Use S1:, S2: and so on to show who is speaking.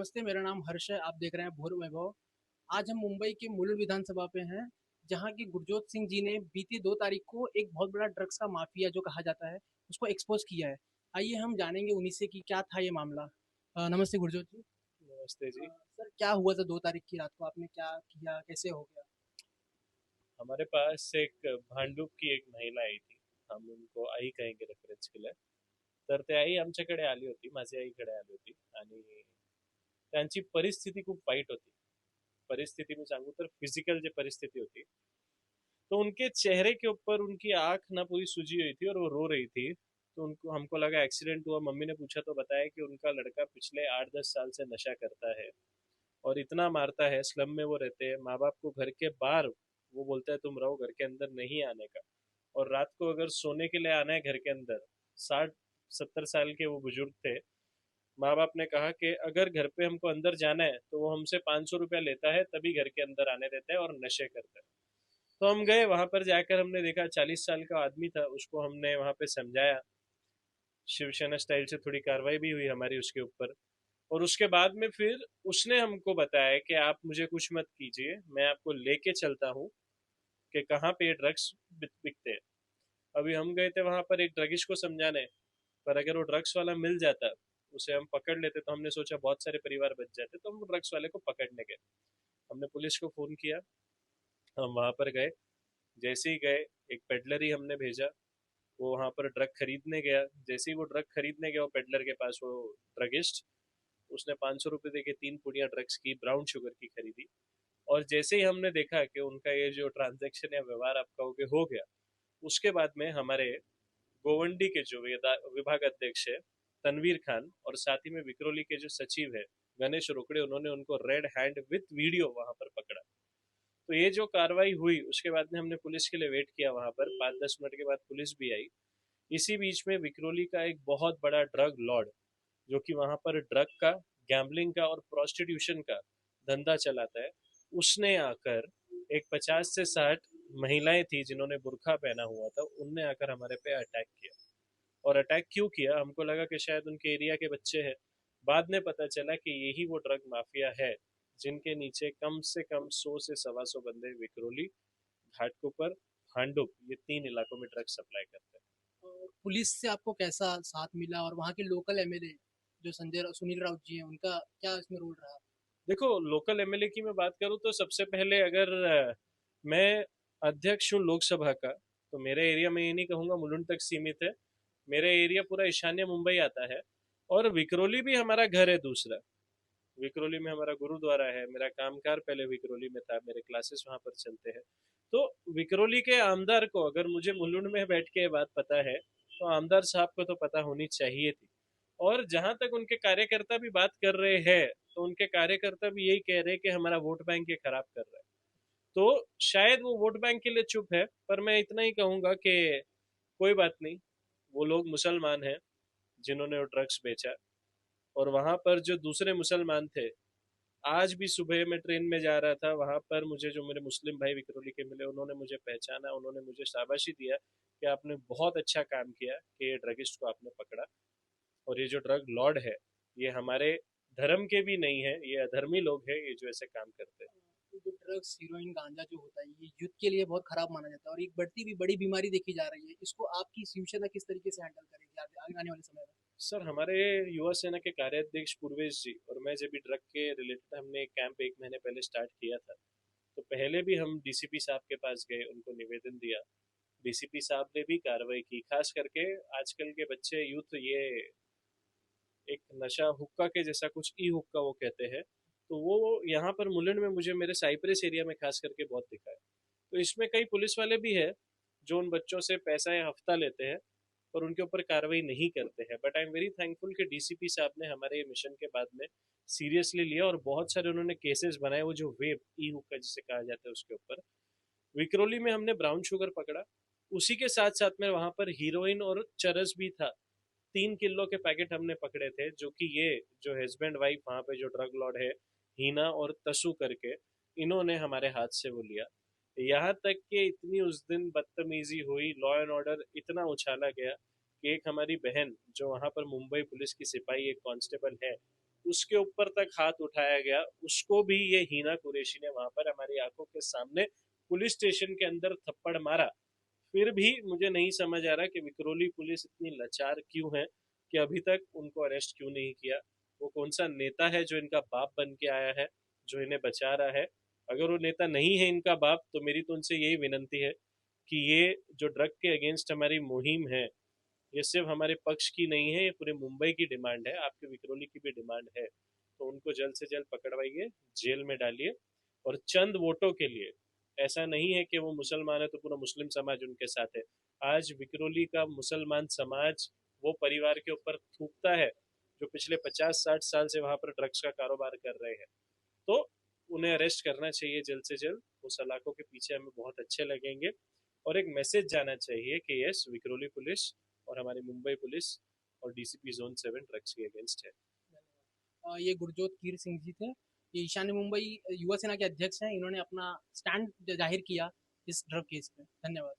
S1: नमस्ते, मेरा नाम हर्ष है। आप देख रहे हैं भोर वैभव। आज हम मुंबई के मुलुंड विधानसभा पे हैं, जहाँ की गुरजोत सिंह जी ने बीती 2 तारीख को एक बहुत बड़ा ड्रग्स का माफिया जो कहा जाता है, उसको एक्सपोज किया है। आइए हम जानेंगे उन्हीं से कि क्या था ये मामला। नमस्ते गुरजोत जी।
S2: नमस्ते जी।
S1: सर, क्या हुआ था 2 तारीख की रात को? आपने क्या किया, कैसे हो गया?
S2: हमारे पास एक भांडुप की एक महिला आई थी. हम उनको आई कहेंगे रेफरन्स के लिए. तर ते आई आमच्याकडे आली होती, माझी आईकडे आली होती. आणि त्यांची परिस्थिती खूप वाईट होती. परिस्थिती मी सांगू तर फिजिकल जी परिस्थिति होती, तो उनके चेहरे के ऊपर उनकी आंख ना पूरी सूजी हुई थी और वो रो रही थी. तो उनको हमको लगा एक्सीडेंट हुआ. मम्मी ने पूछा तो बताया कि उनका लड़का पिछले 8-10 साल से नशा करता है और इतना मारता है. स्लम में वो रहते हैं, माँ बाप को घर के बाहर वो बोलता है तुम रहो, घर के अंदर नहीं आने का. और रात को अगर सोने के लिए आना है घर के अंदर, 60-70 साल के वो बुजुर्ग थे. माँ बाप ने कहा कि अगर घर पे हमको अंदर जाना है तो वो हमसे 500 रुपया लेता है, तभी घर के अंदर आने देता है और नशे करता है. तो हम गए वहां पर. जाकर हमने देखा 40 साल का आदमी था. उसको हमने वहां पे समझाया. शिवसेना स्टाइल से थोड़ी कार्रवाई भी हुई हमारी उसके ऊपर. और उसके बाद में फिर उसने हमको बताया कि आप मुझे कुछ मत कीजिए, मैं आपको लेके चलता हूँ कि कहाँ पे ड्रग्स बिकते हैं. अभी हम गए थे वहां पर एक ड्रगिस्ट को समझाने, पर अगर वो ड्रग्स वाला मिल जाता, उसे हम पकड़ लेते, तो हमने सोचा बहुत सारे परिवार बच जाते. तो हम ड्रग्स वाले को पकड़ने गए. हमने पुलिस को फोन किया. हम वहां पर गए. जैसे ही गए, एक पेडलर ही हमने भेजा. वो वहां पर ड्रग खरीदने गया. जैसे ही वो ड्रग खरीदने गया वो पेडलर के पास, वो ड्रगिस्ट, उसने 500 रुपये दे के 3 पुड़िया ड्रग्स की ब्राउन शुगर की खरीदी. और जैसे ही हमने देखा कि उनका ये जो ट्रांजैक्शन या व्यवहार आपका हो गया, उसके बाद में हमारे गोवंडी के जो विभाग अध्यक्ष है तनवीर खान, और साथ ही में विक्रोली के जो सचिव है गणेश रोकड़े, उन्होंने उनको रेड हैंड विथ वीडियो वहां पर पकड़ा. तो ये जो कार्रवाई हुई, उसके बाद में हमने पुलिस के लिए वेट किया वहां पर. 5-10 मिनट के बाद पुलिस भी आई. इसी बीच में विक्रोली का एक बहुत बड़ा ड्रग लॉर्ड, जो कि वहां पर ड्रग का, गैम्बलिंग का और प्रोस्टिट्यूशन का धंधा चलाता है, उसने आकर एक 50 से 60 महिलाएं थी जिन्होंने बुरखा पहना हुआ था, उनने आकर हमारे पे अटैक किया. और अटैक क्यों किया, हमको लगा कि शायद उनके एरिया के बच्चे हैं. बाद में पता चला कि यही वो ड्रग माफिया है जिनके नीचे कम से कम 100 से 125 बंदे विक्रोली, घाटकोपर, भांडुप, ये 3 इलाकों में ड्रग सप्लाई करते हैं.
S1: और पुलिस से आपको कैसा साथ मिला, और वहाँ के लोकल एमएलए जो सुनील राउत जी हैं, उनका क्या इसमें रोल रहा?
S2: देखो, लोकल एमएलए की मैं बात करूं तो सबसे पहले अगर मैं अध्यक्ष हूं लोकसभा का, तो मेरे एरिया में ये नहीं कहूंगा मुलुंड तक सीमित है. मेरा एरिया पूरा ईशान्य मुंबई आता है. और विक्रोली भी हमारा घर है दूसरा. विक्रोली में हमारा गुरुद्वारा है. मेरा कामकार पहले विक्रोली में था, मेरे क्लासेस वहां पर चलते हैं. तो विक्रोली के आमदार को, अगर मुझे मुलुंड में बैठ के ये बात पता है, तो आमदार साहब को तो पता होनी चाहिए थी. और जहां तक उनके कार्यकर्ता भी बात कर रहे हैं, तो उनके कार्यकर्ता भी यही कह रहे हैं कि हमारा वोट बैंक ये खराब कर रहा है. तो शायद वो वोट बैंक के लिए चुप है, पर मैं इतना ही कहूंगा कि कोई बात नहीं. वो लोग मुसलमान हैं जिन्होंने वो ड्रग्स बेचा. और वहां पर जो दूसरे मुसलमान थे, आज भी सुबह मैं ट्रेन में जा रहा था, वहां पर मुझे जो मेरे मुस्लिम भाई विक्रोली के मिले, उन्होंने मुझे पहचाना, उन्होंने मुझे शाबाशी दिया कि आपने बहुत अच्छा काम किया कि ये ड्रगिस्ट को आपने पकड़ा. और ये जो ड्रग लॉर्ड है, ये हमारे धर्म के भी नहीं है, ये अधर्मी लोग हैं, ये जो ऐसे काम करते हैं.
S1: जो ड्रग्स, हीरोइन, गांजा जो होता है, ये यूथ के लिए बहुत खराब माना जाता है और एक बढ़ती हुई बड़ी बीमारी देखी जा रही है। इसको आपकी शिवसेना किस तरीके से हैंडल करेगी आगे आगे आने वाले समय में?
S2: सर, हमारे युवा सेना के कार्याध्यक्ष पूर्वेश जी और मैं जब भी ड्रग के रिलेटेड हमने एक कैंप 1 महीने पहले स्टार्ट किया था, तो पहले भी हम डीसीपी साहब के पास गए, उनको निवेदन दिया. डीसीपी साहब ने भी कार्रवाई की. खास करके आजकल के बच्चे यूथ, ये एक नशा हुक्का के जैसा कुछ, ई हुक्का वो कहते हैं, तो वो यहाँ पर मुलुंड में मुझे मेरे साइप्रेस एरिया में खास करके बहुत दिखा है. तो इसमें कई पुलिस वाले भी है जो उन बच्चों से पैसा या हफ्ता लेते हैं, पर उनके ऊपर कार्रवाई नहीं करते हैं. But I am very thankful कि डीसीपी साहब ने हमारे मिशन के बाद में सीरियसली लिया और बहुत सारे उन्होंने केसेस बनाए. वो जो वेब, ई हुक्का जिसे कहा जाता है, उसके ऊपर विक्रोली में हमने ब्राउन शुगर पकड़ा. उसी के साथ साथ में वहां पर हीरोइन और चरस भी था. 3 किलो के पैकेट हमने पकड़े थे, जो कि ये जो हस्बैंड वाइफ वहां पे जो ड्रग लॉर्ड है, हीना और तसु करके, इन्होंने हमारे हाथ से वो लिया. यहाँ तक कि इतनी उस दिन बदतमीजी हुई, लॉ एंड ऑर्डर इतना उछाला गया कि एक हमारी बहन जो वहां पर मुंबई पुलिस की सिपाही, एक कांस्टेबल है, उसके ऊपर तक हाथ उठाया गया, उसको भी ये हिना कुरैशी ने वहां पर हमारी आंखों के सामने पुलिस स्टेशन के अंदर थप्पड़ मारा। फिर भी मुझे नहीं समझ आ रहा कि विक्रोली पुलिस इतनी लाचार क्यों है कि अभी तक उनको अरेस्ट क्यों नहीं किया। वो कौन सा नेता है जो इनका बाप बन के आया है, जो इन्हें बचा रहा है? अगर वो नेता नहीं है इनका बाप, तो मेरी तो उनसे यही विनंती है कि ये जो ड्रग के अगेंस्ट हमारी मुहिम है, ये सिर्फ हमारे पक्ष की नहीं है, ये पूरे मुंबई की डिमांड है, आपके विक्रोली की भी डिमांड है। तो उनको जल्द से जल्द पकड़वाइए, जेल में डालिए। और चंद वोटों के लिए, ऐसा नहीं है कि वो मुसलमान है तो पूरा मुस्लिम समाज उनके साथ है। आज विक्रोली का मुसलमान समाज वो परिवार के ऊपर थूकता है जो पिछले 50-60 साल से वहां पर ड्रग्स का कारोबार कर रहे हैं। तो उन्हें अरेस्ट करना चाहिए जल्द से जल्द। वो सलाखों के पीछे हमें बहुत अच्छे लगेंगे। और एक मैसेज जाना चाहिए कि यस, विक्रोली पुलिस और हमारी मुंबई पुलिस और डीसीपी जोन 7 ड्रग्स के अगेंस्ट है।
S1: ये गुरजोत कीर सिंह जी थे, ये ईशान्य मुंबई युवा सेना के अध्यक्ष हैं। इन्होंने अपना स्टैंड जाहिर किया इस ड्रग केस पे। धन्यवाद।